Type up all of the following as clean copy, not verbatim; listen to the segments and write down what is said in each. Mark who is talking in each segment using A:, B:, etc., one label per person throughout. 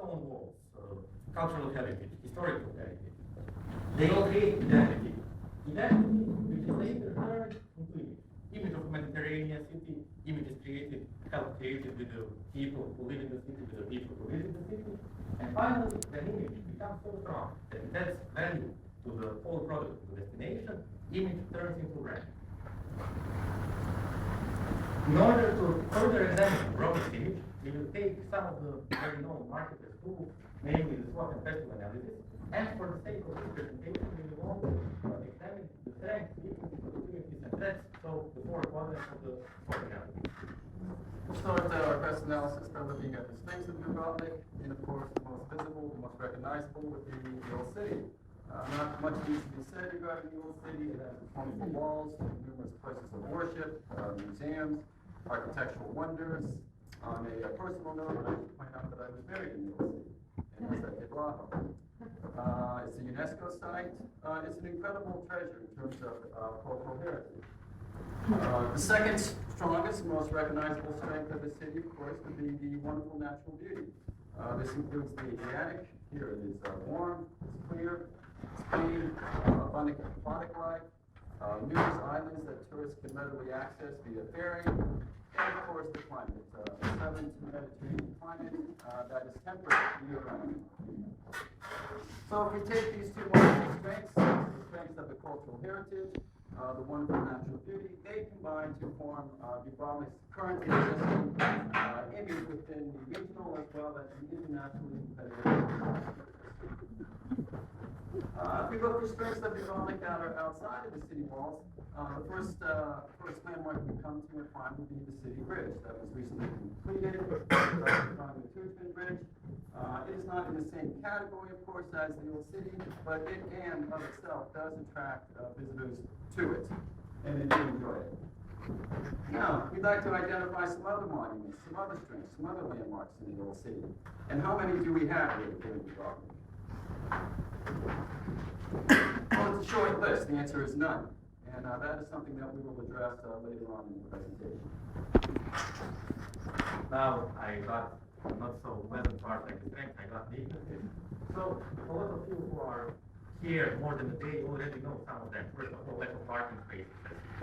A: stone walls, cultural heritage, historical heritage. They all create identity. Identity which is later turned into image. Image of a Mediterranean city, image is created, created with the people who live in the city, with the people who visit the city. And finally, the image becomes so strong that it adds value to the whole product, to the destination. Image turns into brand. In order to further examine Dubrovnik's image, we will take some of the very known marketers' tools, namely the SWOT and festival analysis, and for the sake of this presentation, we will also examine the strengths, weaknesses, opportunities, and threats, so the four quadrants of the SWOT analysis.
B: We'll start our first analysis by looking at the strengths of Dubrovnik, and of course, the most visible, the most recognizable would be the old city. Not much needs to be said regarding the old city. It has its wonderful walls, numerous places of worship, museums, architectural wonders. On a personal note, I should point out that I was married in the old city, and that's at Dubrovački. It's a UNESCO site. It's an incredible treasure in terms of cultural heritage. The second strongest, most recognizable strength of the city, of course, would be the wonderful natural beauty. This includes the Adriatic. Here it is warm, it's clear, it's clean, abundant aquatic life, numerous islands that tourists can readily access via ferry, and of course the climate, southern to Mediterranean climate that is temperate year-round. So if we take these two wonderful strengths, the strengths of the cultural heritage, the wonderful natural beauty, they combine to form Dubrovnik's current existing image within the regional as well as the internationally competitive. If we look for strengths of Dubrovnik that are outside of the city walls, the first landmark we come to and find would be the city bridge that was recently completed, the Kevinon Bridge. It is not in the same category, of course, as the old city, but it and of itself does attract visitors to it, and they do enjoy it. Now, we'd like to identify some other monuments, some other strengths, some other landmarks in the old city. And how many do we have here in Dubrovnik? Well, it's a short list. The answer is none. And that is something that we will address later on in the presentation.
A: Now I got not so pleasant part like the strength, I got weaknesses. So a lot of you who are here more than a day already know some of them. First of all, lack of parking spaces,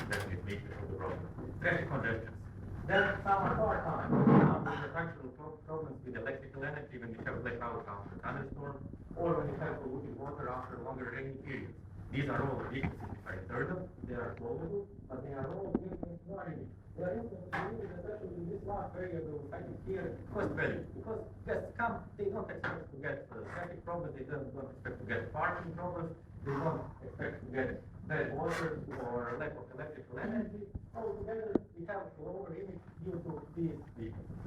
A: that's the weakness of the problem. Traffic congestions. Then some are part-time. There's actual problems with electrical energy when you have blackout after a thunderstorm, or when you have polluted water after a longer rainy period. These are all weaknesses if I turn them. They are solvable, but they are all weaknesses in our image. They are influenced, especially in this last period of I think here, cost value. Because guests come, they don't expect to get traffic problems, they don't expect to get parking problems, they don't expect to get bad water or lack of electrical energy. Altogether, we have a lower image due to these weaknesses.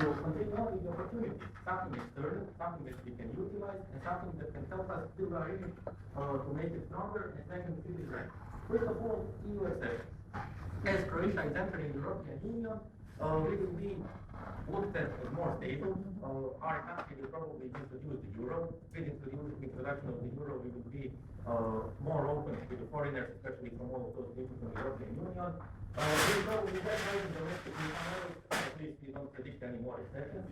A: So continue on with the opportunity. Something external, something that we can utilize, and something that can help us build our image to make it stronger and strengthen the city's rank. First of all, EU accession. As Croatia is entering the European Union, we will be looked at as more stable. Our country will probably introduce the euro. With the introduction of the euro, we will be more open to the foreigners, especially from all of those people from the European Union. We will probably have more domestic income, at least we don't predict any more recessions.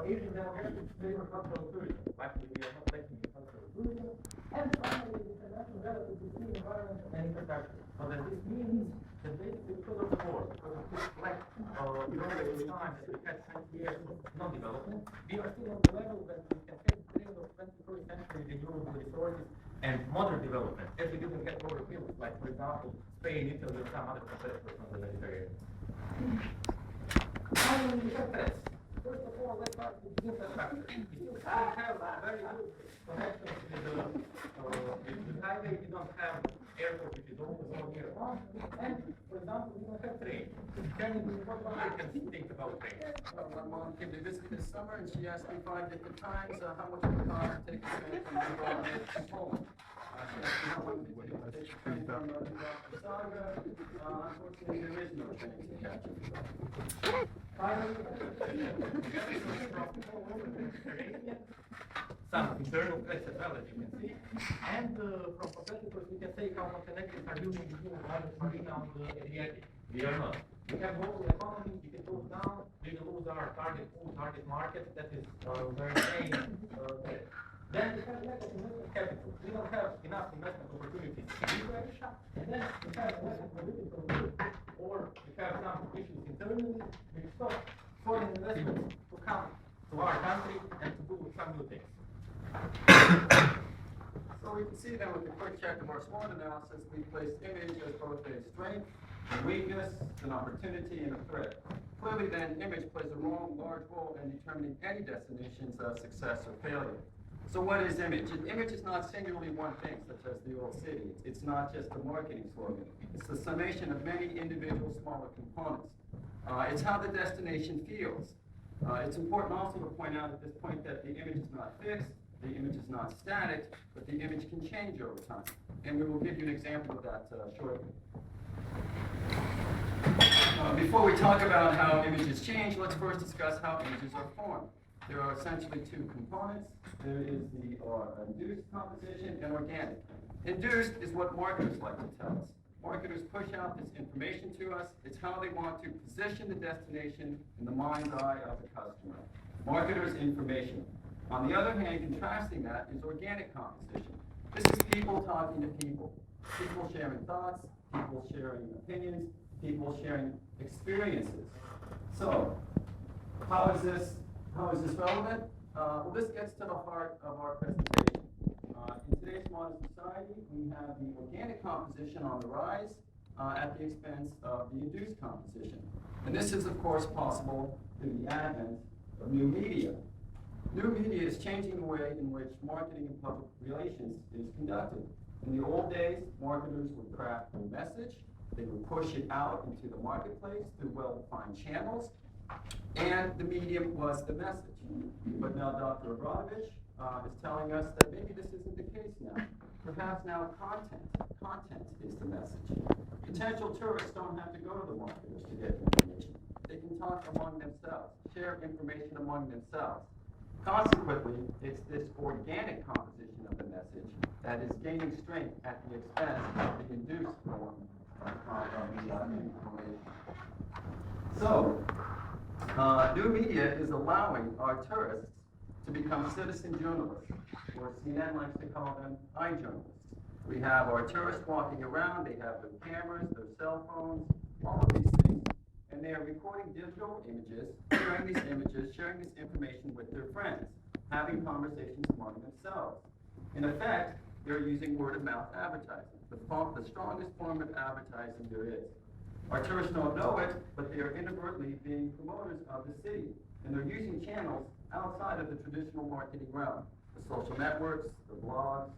A: Asian demographics favor cultural tourism. Actually, we are not lacking in cultural tourism. And finally, international relatively clean environment and infrastructure. So that this means that basically because of the war, because of this lack of the time that we had 20 years of non-development, we are still on the level that we can have the trend of 21st century renewable resources and modern development, as we didn't get over fields, like for example, Spain, Italy, or some other competitors on the Mediterranean. Finally, we have threats. First of all, let's start with the infrastructure. We still have very good connections with the highway. We don't have airport which is open all year long. And, for example, we don't have trains. What one can think about trains?
B: Well, my mom came to visit this summer, and she asked me 5 different times how much it would cost to take a train from Dubrovnik to Poland. She asked me how long it would take to take a train from Dubrovnik to Zagreb. Unfortunately, there is no train to catch.
A: Finally, some internal threats as well, as you can see. And from competitors, we can say how Montenegrins are using the new marina on the Adriatic. We are not. We have global economy, we can go down, we will lose our target pool, target market, that is very main thing. Then we have lack of investment capital. We don't have enough investment opportunities in Croatia, and then we have lack of political will, or we have some issues internally, which stop foreign investment to come to our country and to do some new things.
B: So we can see then with the quick check of our SWOT analysis, we place image as both a strength, a weakness, an opportunity, and a threat. Clearly then, image plays a large role in determining any destination's success or failure. So what is image? Image is not singularly one thing, such as the old city. It's not just a marketing slogan. It's the summation of many individual smaller components. It's how the destination feels. It's important also to point out at this point that the image is not fixed, the image is not static, but the image can change over time. And we will give you an example of that shortly. Before we talk about how images change, let's first discuss how images are formed. There are essentially two components. There is the induced composition and organic. Induced is what marketers like to tell us. Marketers push out this information to us. It's how they want to position the destination in the mind's eye of the customer. Marketers' information. On the other hand, contrasting that is organic composition. This is people talking to people. People sharing thoughts, people sharing opinions, people sharing experiences. So, how is this relevant? Well, this gets to the heart of our presentation. In today's modern society, we have the organic composition on the rise at the expense of the induced composition. And this is, of course, possible through the advent of new media. New media is changing the way in which marketing and public relations is conducted. In the old days, marketers would craft a message, they would push it out into the marketplace through well-defined channels, and the medium was the message. But now Dr. Obradović is telling us that maybe this isn't the case now. Perhaps now content is the message. Potential tourists don't have to go to the marketers to get information. They can talk among themselves, share information among themselves. Consequently, it's this organic composition of the message that is gaining strength at the expense of the induced form of information. So, new media is allowing our tourists to become citizen journalists, or CNN likes to call them iJournalists. We have our tourists walking around, they have their cameras, their cell phones, all of these things, and they are recording digital images, sharing these images, sharing this information with their friends, having conversations among themselves. In effect, they're using word-of-mouth advertising, the strongest form of advertising there is. Our tourists don't know it, but they are inadvertently being promoters of the city, and they're using channels outside of the traditional marketing realm, the social networks, the blogs,